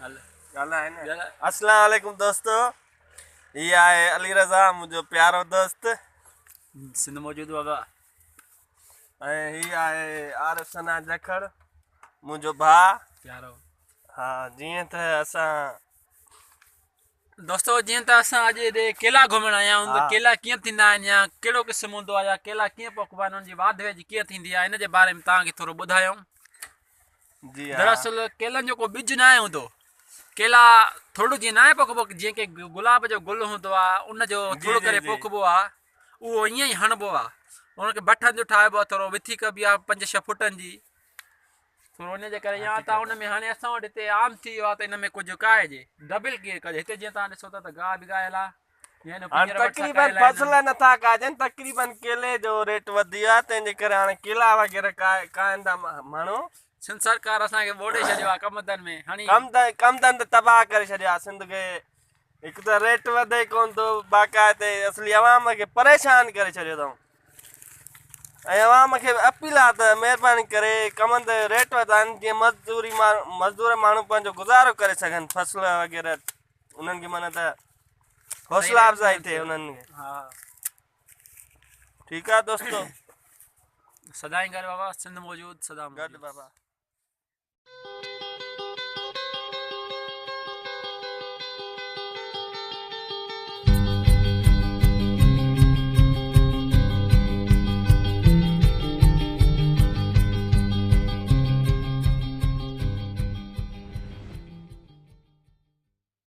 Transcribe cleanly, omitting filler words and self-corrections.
है ना। अस्सलाम वालेकुम दोस्तों, ये आए अली रज़ा मुझो प्यारो दोस्त सिंध मौजूद बाबा। ही आए आरिफ सना जखड़ मुझो भा प्यारो। हाँ जीअं त असां दोस्तों जीअं त असां अॼु हेॾे केला घुमण आया आहियूं त केला कीअं थींदा आहिनि या कहिड़ो क़िस्म हूंदो आहे या केला कीअं पोखिबा आहिनि, उनजी वाध वेझ कीअं थींदी आहे, इन जे बारे में तव्हांखे थोरो ॿुधायूं। जी दरअसल केलनि जो को ॿिज न आहे हूंदो, केला थोरो जीअं न आहे पोखिबो, जीअं की गुलाब जो गुल हूंदो आहे उनजो थोरो करे पोखिबो आहे, उहो ईअं ई हणिबो आहे। उनखे बठनि जो ठाहिबो आहे, थोरो विथी कबी आहे 5-6 फुटनि जी, थोरो इन जे करे या त उन में हाणे असां वटि हिते आम थी वियो आहे त इन में कुझु काइजे डबल केर कजे। हिते जीअं तव्हां ॾिसो था त गाह बि ॻायल आहे, तक़रीबन फसल नथा काजनि, तक़रीबन केले जो रेट वधी वियो आहे, तंहिंजे करे हाणे केला वग़ैरह काइनि था माण्हू। सिंध सरकार असांखे ॿोड़े छॾियो आहे कम धंधे में, हाणे कम धंधो तबाह करे छॾियो आहे सिंध खे। हिकु त रेट वधे कोन थो, बाक़ाइदे असली अवाम खे परेशान करे छॾियो अथऊं। ऐं अवाम खे अपील आहे त महिरबानी करे कमनि ते रेट वधाइनि, जीअं मज़दूर माण्हू पंहिंजो गुज़ारो करे सघनि, फसल वग़ैरह उन्हनि खे माना त हौसला अफ़ज़ाई थिए उन्हनि खे। हा ठीकु आहे दोस्तो, सदाईं गॾु बाबा, सिंध मौजूद सदा गॾु बाबा।